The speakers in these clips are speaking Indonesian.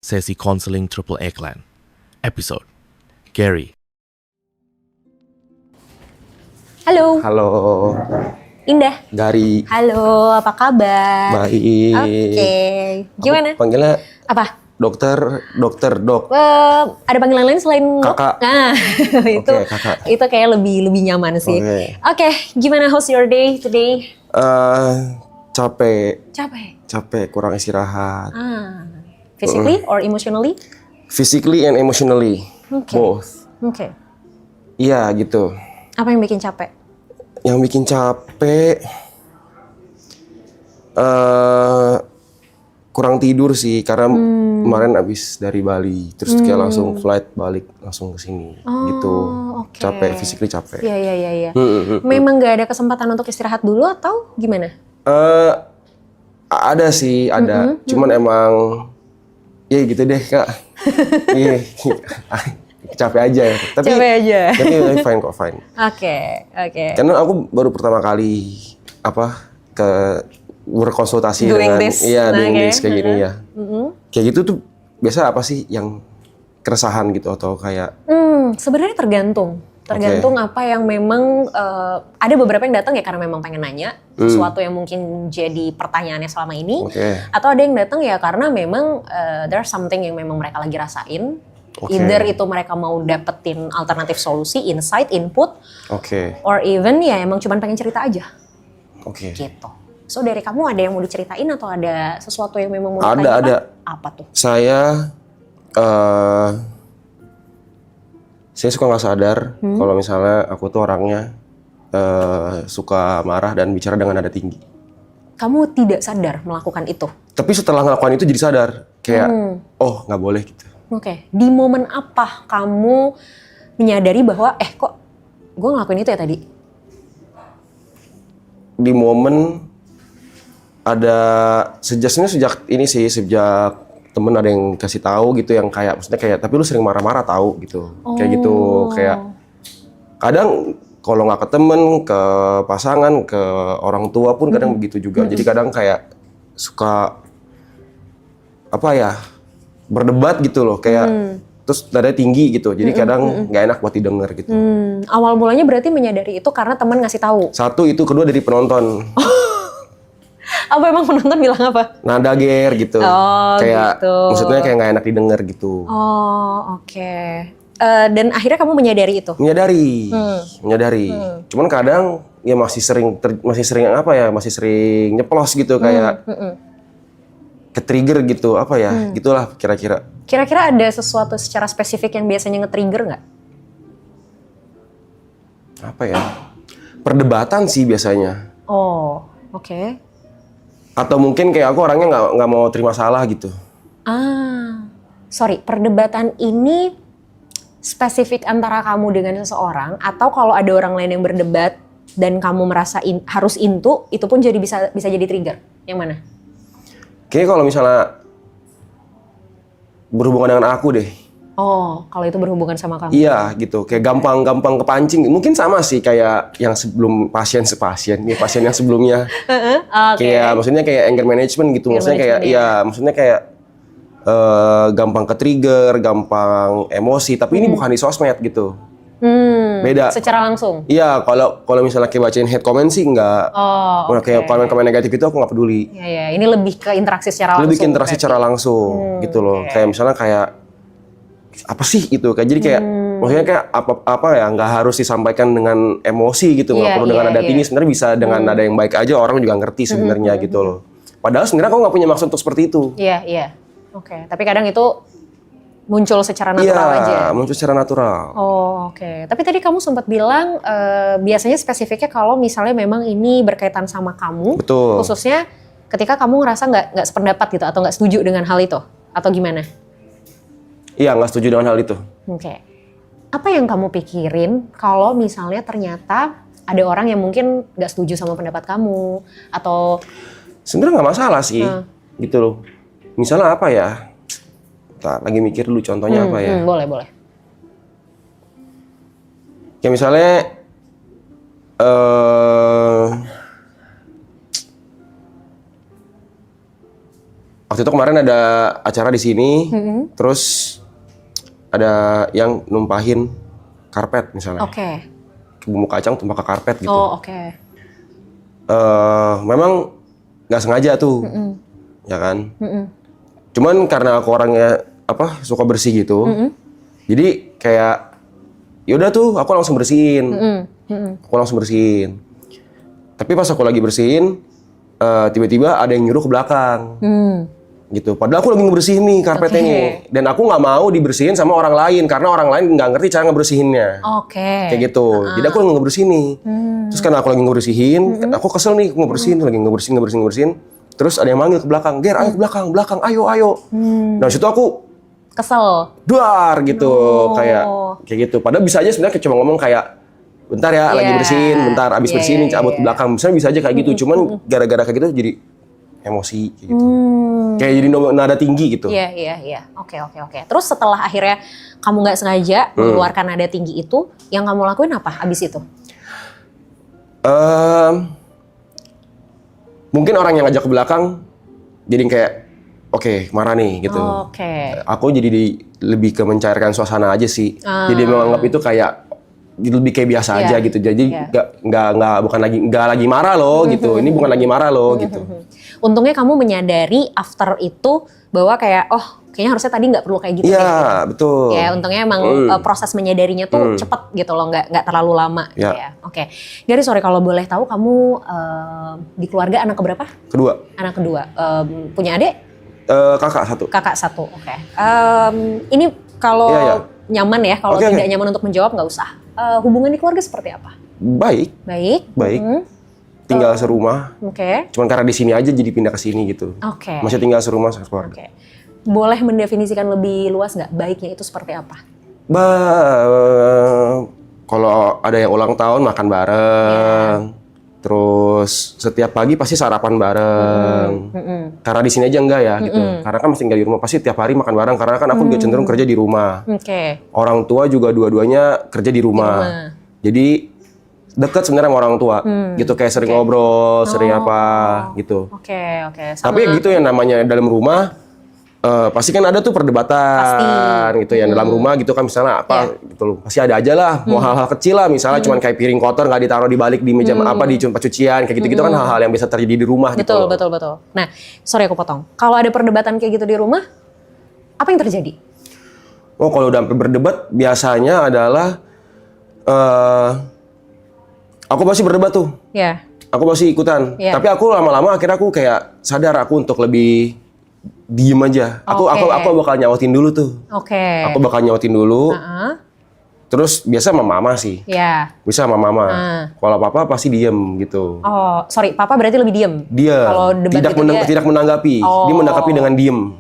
sesi konseling Triple Eggland. Episode Gary. Halo. Halo. Indah. Gary. Halo, apa kabar? Baik. Oke. Gimana? Aku panggilnya Apa? dokter, dok. Ada panggilan lain selain Kakak. Nah, itu Oke, kakak. itu kayak lebih nyaman sih. Oke, gimana how's your day today? Capek, kurang istirahat. Physically or emotionally? Physically and emotionally, both. Oke. Iya gitu. Apa yang bikin capek? Yang bikin capek, kurang tidur sih karena kemarin abis dari Bali, terus kayak langsung flight balik langsung ke sini, gitu. Okay. Capek, physically capek. Iya. Memang nggak ada kesempatan untuk istirahat dulu atau gimana? Ada sih, ada. Cuman emang, ya gitu deh kak. Iya, capek aja ya. Tapi fine kok, fine. Oke. Karena aku baru pertama kali berkonsultasi doing dengan this. doing this kayak gini ya. Kayak gitu tuh biasa apa sih yang keresahan gitu atau kayak? Sebenarnya tergantung apa yang memang ada beberapa yang datang ya karena memang pengen nanya sesuatu yang mungkin jadi pertanyaannya selama ini, atau ada yang datang ya karena memang there's something yang memang mereka lagi rasain. Either itu mereka mau dapetin alternatif solusi, insight, input, or even ya emang cuma pengen cerita aja. Gitu. So dari kamu ada yang mau diceritain atau ada sesuatu yang memang mau ditanyakan? Ada. Apa tuh? Saya suka nggak sadar kalau misalnya aku tuh orangnya suka marah dan bicara dengan nada tinggi. Kamu tidak sadar melakukan itu? Tapi setelah ngelakuin itu jadi sadar, kayak oh nggak boleh gitu. Di momen apa kamu menyadari bahwa kok gue ngelakuin itu ya tadi? Di momen ada sejak temen ada yang kasih tahu gitu yang kayak maksudnya kayak tapi lu sering marah-marah tahu gitu. Kayak gitu, kayak kadang kalau nggak ke temen, ke pasangan, ke orang tua pun kadang begitu juga. Jadi kadang kayak suka berdebat gitu loh, kayak terus nadanya tinggi gitu. Jadi kadang nggak enak buat didengar gitu. Awal mulanya berarti menyadari itu karena teman ngasih tahu. Satu itu, kedua dari penonton. Apa emang penonton bilang apa? Nada ger gitu. Kayak gitu. Maksudnya kayak nggak enak didengar gitu. Dan akhirnya kamu menyadari itu? Menyadari. Cuman kadang ya masih sering nyeplos gitu kayak ke-trigger gitu, gitulah kira-kira. Kira-kira ada sesuatu secara spesifik yang biasanya nge-trigger nggak? Perdebatan sih biasanya. Oke. Atau mungkin kayak aku orangnya nggak mau terima salah gitu. Sorry, perdebatan ini spesifik antara kamu dengan seseorang atau kalau ada orang lain yang berdebat dan kamu merasa harus into, itu pun jadi bisa jadi trigger. Yang mana? Kayaknya kalau misalnya berhubungan dengan aku deh. Kalau itu berhubungan sama kamu. Iya gitu, kayak gampang kepancing. Mungkin sama sih kayak yang sebelum pasien yang sebelumnya. Kayak maksudnya kayak anger management gitu. Maksudnya kayak gampang ke-trigger, gampang emosi. Tapi ini bukan di sosmed gitu. Beda. Secara langsung? Iya, kalau misalnya kayak bacain hate comment sih enggak. Kayak komen-komen negatif itu aku nggak peduli. Iya, ini lebih ke interaksi secara langsung. Lebih ke interaksi secara langsung gitu loh. Kayak misalnya kayak apa sih gitu, kayak jadi kayak maksudnya kayak nggak harus disampaikan dengan emosi gitu, nggak perlu dengan nada tinggi, sebenarnya bisa dengan nada yang baik aja orang juga ngerti sebenarnya gitu loh. Padahal sebenarnya kamu nggak punya maksud untuk seperti itu. Iya. Tapi kadang itu muncul secara natural aja. Iya, muncul secara natural. Tapi tadi kamu sempat bilang biasanya spesifiknya kalau misalnya memang ini berkaitan sama kamu. Betul. Khususnya ketika kamu ngerasa nggak sependapat gitu atau nggak setuju dengan hal itu atau gimana? Iya, nggak setuju dengan hal itu. Apa yang kamu pikirin kalau misalnya ternyata ada orang yang mungkin nggak setuju sama pendapat kamu atau? Sebenarnya nggak masalah sih, gitu loh. Misalnya apa ya? Lagi mikir dulu contohnya apa ya? Boleh. Kayak misalnya waktu itu kemarin ada acara di sini, terus ada yang numpahin karpet misalnya. Oke. Bumbu kacang tumpah ke karpet gitu. Oh, oke. Memang nggak sengaja tuh, ya kan. Cuman karena aku orangnya suka bersih gitu, jadi kayak yaudah tuh aku langsung bersihin, Tapi pas aku lagi bersihin, tiba-tiba ada yang nyuruh ke belakang, gitu. Padahal aku lagi ngebersihin nih karpetnya nih, dan aku nggak mau dibersihin sama orang lain karena orang lain nggak ngerti cara ngebersihinnya. Oke. Kayak gitu. Jadi aku lagi ngebersihin nih. Terus karena aku lagi ngebersihin, aku kesel nih lagi ngebersihin. Terus ada yang manggil ke belakang, "Ger, ayo ke belakang, ayo." Nah, situ aku Kesel. duar gitu, kayak gitu. Padahal bisa aja sebenarnya cuma ngomong kayak, "Bentar ya, lagi bersihin, bentar abis bersihin cabut ke belakang." Misalnya bisa aja kayak gitu. Cuman gara-gara kayak gitu jadi emosi kayak gitu. Kayak jadi nada tinggi gitu. Iya. Oke. Terus setelah akhirnya kamu nggak sengaja mengeluarkan nada tinggi itu, yang kamu lakuin apa abis itu? Mungkin orang yang ngajak ke belakang jadi kayak oke, marah nih gitu. Aku jadi lebih ke mencairkan suasana aja sih. Jadi menganggap itu kayak lebih kayak biasa aja gitu. Jadi nggak lagi marah loh gitu. Ini bukan lagi marah loh gitu. Untungnya kamu menyadari after itu bahwa kayak kayaknya harusnya tadi nggak perlu kayak gitu. Iya, betul. Ya, untungnya emang proses menyadarinya tuh cepet gitu loh, nggak terlalu lama. Ya. Oke. Gary, sorry kalau boleh tahu kamu di keluarga anak keberapa? Kedua. Anak kedua. Punya adik? Kakak satu. Kakak satu. Oke. Ini kalau nyaman ya, kalau tidak nyaman untuk menjawab nggak usah. Hubungan di keluarga seperti apa? Baik. Tinggal serumah. Cuman karena di sini aja jadi pindah ke sini gitu. Masih tinggal serumah keluarga. Boleh mendefinisikan lebih luas nggak baiknya itu seperti apa? Kalau ada yang ulang tahun makan bareng, terus setiap pagi pasti sarapan bareng. Karena di sini aja enggak ya gitu. Karena kan masih tinggal di rumah, pasti tiap hari makan bareng. Karena kan aku juga cenderung kerja di rumah. Orang tua juga dua-duanya kerja di rumah. Jadi dekat sebenarnya sama orang tua, gitu kayak sering ngobrol, sering apa gitu. Tapi gitu yang namanya dalam rumah. Pasti kan ada tuh perdebatan gitu ya dalam rumah gitu kan, misalnya apa gitu loh, pasti ada aja lah, mau hal-hal kecil lah, misalnya cuman kayak piring kotor nggak ditaruh di balik di meja di tempat cucian kayak gitu kan, hal-hal yang bisa terjadi di rumah gitu. Betul. Nah, sorry aku potong. Kalau ada perdebatan kayak gitu di rumah, apa yang terjadi? Kalau udah sampai berdebat biasanya adalah aku pasti berdebat tuh. Aku pasti ikutan. Tapi aku lama-lama akhirnya aku kayak sadar aku untuk lebih diem aja. Aku bakal nyautin dulu tuh. Aku bakal nyautin dulu. Terus biasa sama mama sih. Bisa sama mama. Kalau papa pasti diem gitu. Sorry, papa berarti lebih diem? Dia kalau debat tidak menanggapi. Dia menanggapi dengan diem.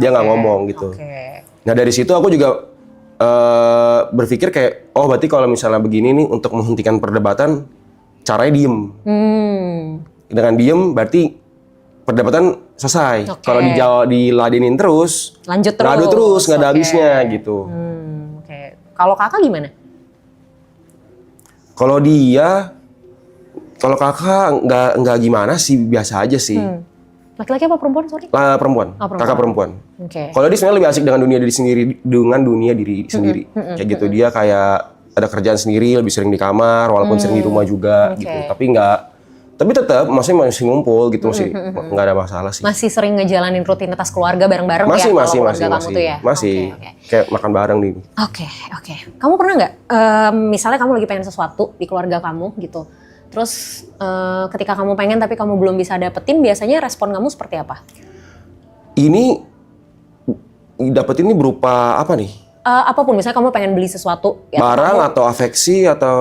Dia nggak ngomong gitu. Nah dari situ aku juga berpikir kayak, berarti kalau misalnya begini nih untuk menghentikan perdebatan, caranya diem. Dengan diem berarti perdebatan selesai. Kalau diladenin terus, lanjut terus, nggak ada habisnya gitu. Kalau kakak gimana? Kalau kakak nggak gimana sih, biasa aja sih. Laki-laki apa perempuan, sorry? Perempuan. Kakak perempuan. Kalau dia sebenarnya lebih asik dengan dunia diri sendiri. Kayak gitu, dia kayak ada kerjaan sendiri, lebih sering di kamar, walaupun sering di rumah juga gitu. Tapi tetap masih ngumpul gitu, masih nggak ada masalah sih. Masih sering ngejalanin rutinitas keluarga bareng-bareng masih, ya? Masih. Kayak makan bareng nih. Oke. Kamu pernah nggak, misalnya kamu lagi pengen sesuatu di keluarga kamu gitu, terus ketika kamu pengen tapi kamu belum bisa dapetin, biasanya respon kamu seperti apa? Ini dapetin ini berupa apa nih? Apapun, misalnya kamu pengen beli sesuatu. Barang atau afeksi atau...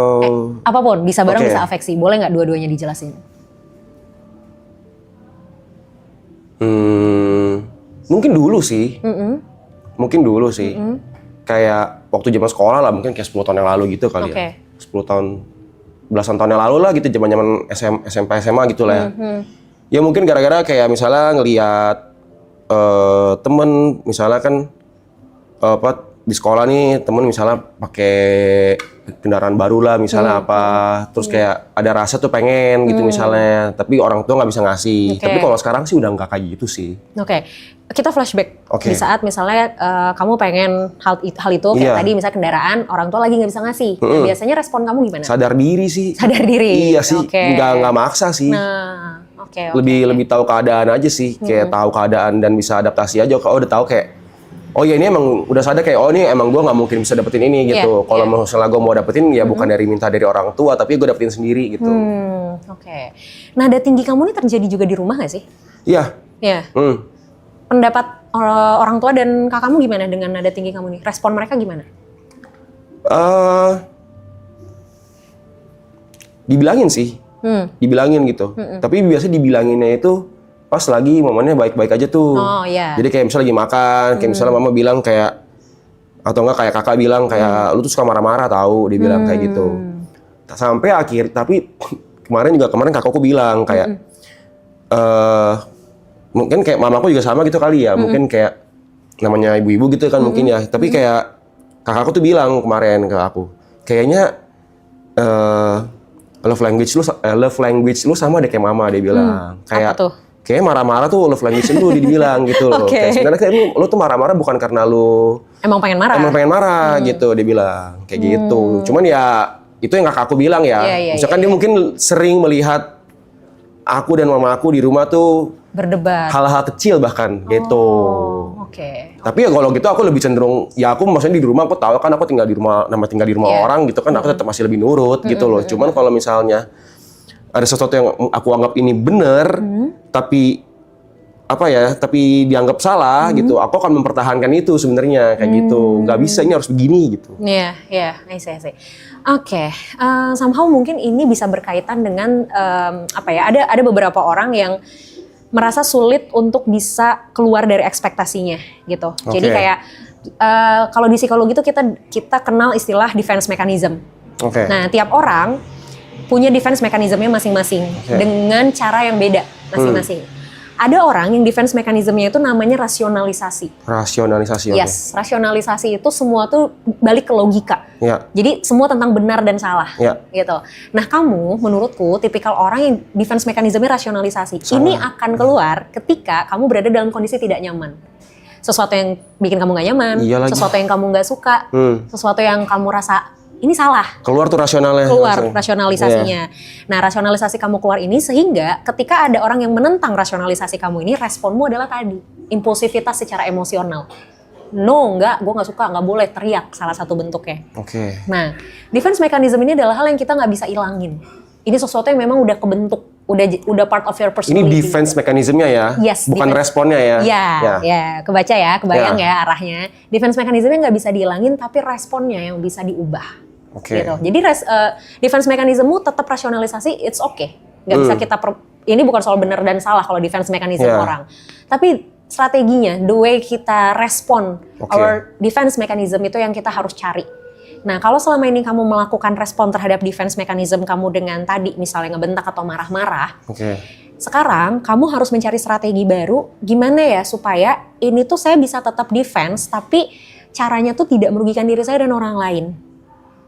apapun, bisa barang bisa afeksi. Boleh nggak dua-duanya dijelasin? Mungkin dulu sih. Kayak waktu zaman sekolah lah, mungkin kayak 10 tahun yang lalu gitu kali ya. 10 tahun, belasan tahun yang lalu lah gitu, zaman-zaman SMP, SMA gitu lah ya. Ya mungkin gara-gara kayak misalnya ngelihat temen, misalnya kan di sekolah nih temen misalnya pakai kendaraan baru lah misalnya terus kayak ada rasa tuh pengen gitu misalnya, tapi orang tua nggak bisa ngasih. Tapi kalau sekarang sih udah nggak kayak gitu sih. Kita flashback di saat misalnya kamu pengen hal itu kayak tadi misalnya kendaraan, orang tua lagi nggak bisa ngasih. Nah, biasanya respon kamu gimana? Sadar diri sih. Sadar diri. Iya sih, nggak maksa sih. Nah, lebih tahu keadaan aja sih, kayak tahu keadaan dan bisa adaptasi aja. Kalau udah tahu kayak oh ya ini emang udah sadar kayak oh ini emang gue nggak mungkin bisa dapetin ini gitu. Kalau misalnya gue mau dapetin ya bukan dari minta dari orang tua, tapi gue dapetin sendiri gitu. Nada tinggi kamu ini terjadi juga di rumah nggak sih? Iya. Pendapat orang tua dan kakakmu gimana dengan nada tinggi kamu nih? Respon mereka gimana? Dibilangin sih, dibilangin gitu. Tapi biasanya dibilanginnya itu pas lagi momennya baik-baik aja tuh. Jadi kayak misalnya lagi makan, kayak misalnya mama bilang kayak, atau enggak kayak kakak bilang kayak, lu tuh suka marah-marah tahu, dia bilang kayak gitu. Sampai tapi kemarin kakakku bilang kayak, mungkin kayak mamaku juga sama gitu kali ya, mungkin kayak namanya ibu-ibu gitu kan mungkin ya. Tapi kayak kakakku tuh bilang kemarin ke aku, kayaknya love language lu sama deh kayak mama, dia bilang. Kayak apa tuh? Kayak marah-marah tuh love language lu dibilang gitu loh. Kayak sebenarnya kayak lu tuh marah-marah bukan karena lu emang pengen marah gitu, dia bilang kayak gitu. Cuman ya itu yang kakakku bilang ya. Misalkan dia mungkin sering melihat aku dan mama aku di rumah tuh berdebat hal-hal kecil bahkan gitu. Tapi ya kalau gitu aku lebih cenderung ya aku maksudnya di rumah aku tahu kan aku tinggal di rumah orang gitu kan, aku tetap masih lebih nurut gitu loh. Cuman kalau misalnya ada sesuatu yang aku anggap ini benar, tapi dianggap salah gitu, aku akan mempertahankan itu sebenarnya kayak gitu. Nggak bisa, ini harus begini gitu. I see. Somehow mungkin ini bisa berkaitan dengan ada beberapa orang yang merasa sulit untuk bisa keluar dari ekspektasinya gitu. Jadi kayak kalau di psikologi itu kita kenal istilah defense mechanism. Nah, tiap orang punya defense mechanismnya masing-masing dengan cara yang beda masing-masing. Ada orang yang defense mechanismnya itu namanya rasionalisasi. Yes, rasionalisasi itu semua tuh balik ke logika. Jadi semua tentang benar dan salah, gitu. Nah, kamu menurutku tipikal orang yang defense mechanismnya rasionalisasi. Ini akan keluar ketika kamu berada dalam kondisi tidak nyaman. Sesuatu yang bikin kamu gak nyaman, sesuatu yang kamu gak suka, sesuatu yang kamu rasa ini salah. Keluar tuh rasionalnya. Rasionalisasinya. Nah, rasionalisasi kamu keluar ini sehingga ketika ada orang yang menentang rasionalisasi kamu ini, responmu adalah tadi, impulsivitas secara emosional. No, enggak, gue gak suka, gak boleh, teriak salah satu bentuknya. Nah, defense mechanism ini adalah hal yang kita gak bisa ilangin. Ini sesuatu yang memang udah kebentuk, udah part of your personality. Ini defense mechanismnya ya? Yes. Bukan responnya ya? Kebayang ya arahnya. Defense mechanismnya gak bisa dihilangin, tapi responnya yang bisa diubah. Gitu. Jadi defense mechanismmu tetap rasionalisasi, it's okay. Gak bisa ini bukan soal benar dan salah kalau defense mechanism orang. Tapi strateginya, the way kita respon, our defense mechanism itu yang kita harus cari. Nah, kalau selama ini kamu melakukan respon terhadap defense mechanism kamu dengan tadi misalnya ngebentak atau marah-marah, sekarang kamu harus mencari strategi baru gimana ya supaya ini tuh saya bisa tetap defense tapi caranya tuh tidak merugikan diri saya dan orang lain.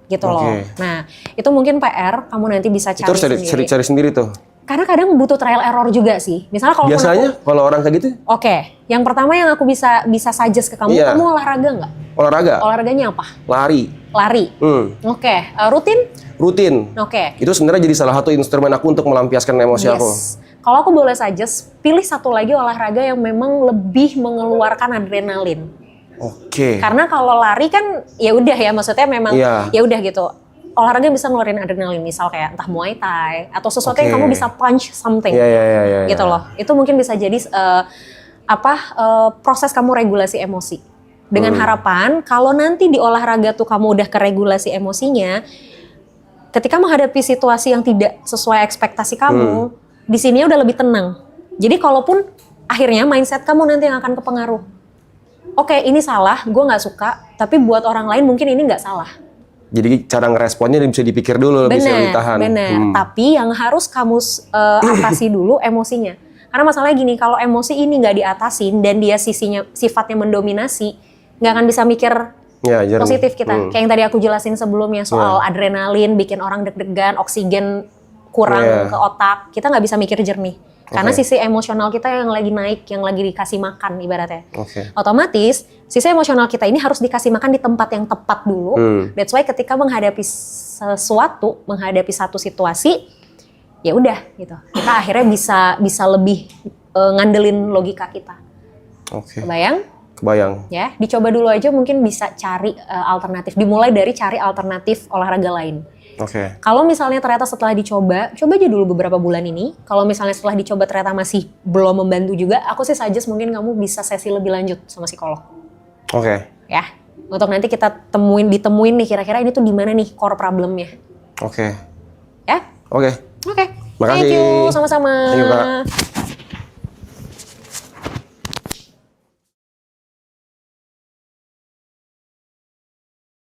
Gitu loh. Nah, itu mungkin PR kamu nanti bisa cari sendiri. Itu harus cari sendiri tuh. Karena kadang butuh trial error juga sih. Misalnya kalau biasanya kalau orang kayak gitu? Yang pertama yang aku bisa suggest ke kamu, kamu olahraga nggak? Olahraga. Olahraganya apa? Lari. Rutin. Itu sebenarnya jadi salah satu instrumen aku untuk melampiaskan emosi aku. Kalau aku boleh suggest, pilih satu lagi olahraga yang memang lebih mengeluarkan adrenalin. Karena kalau lari kan ya udah ya, maksudnya memang ya udah gitu. Olahraga bisa ngeluarin adrenalin, misal kayak entah Muay Thai atau sesuatu yang kamu bisa punch something, gitu loh. Itu mungkin bisa jadi proses kamu regulasi emosi. Dengan harapan kalau nanti di olahraga tuh kamu udah keregulasi emosinya, ketika menghadapi situasi yang tidak sesuai ekspektasi kamu, di sini udah lebih tenang. Jadi kalaupun akhirnya mindset kamu nanti yang akan kepengaruh. Ini salah, gue nggak suka, tapi buat orang lain mungkin ini nggak salah. Jadi cara ngeresponnya bisa dipikir dulu, bisa ditahan. Bener. Tapi yang harus kamu atasi dulu emosinya. Karena masalahnya gini, kalau emosi ini nggak diatasin dan dia sifatnya mendominasi, nggak akan bisa mikir positif kita. Kayak yang tadi aku jelasin sebelumnya soal adrenalin, bikin orang deg-degan, oksigen kurang ke otak. Kita nggak bisa mikir jernih. Karena sisi emosional kita yang lagi naik, yang lagi dikasih makan ibaratnya. Otomatis sisi emosional kita ini harus dikasih makan di tempat yang tepat dulu. That's why ketika menghadapi sesuatu, menghadapi satu situasi, ya udah gitu. Kita akhirnya bisa lebih ngandelin logika kita. Kebayang? Ya, dicoba dulu aja mungkin bisa cari alternatif. Dimulai dari cari alternatif olahraga lain. Kalau misalnya ternyata setelah dicoba, coba aja dulu beberapa bulan ini. Kalau misalnya setelah dicoba ternyata masih belum membantu juga, aku sih suggest mungkin kamu bisa sesi lebih lanjut sama psikolog. Ya, untuk nanti kita ditemuin nih kira-kira ini tuh di mana nih core problemnya. Ya? Makasih. Thank you, sama-sama. Thank you, Kak.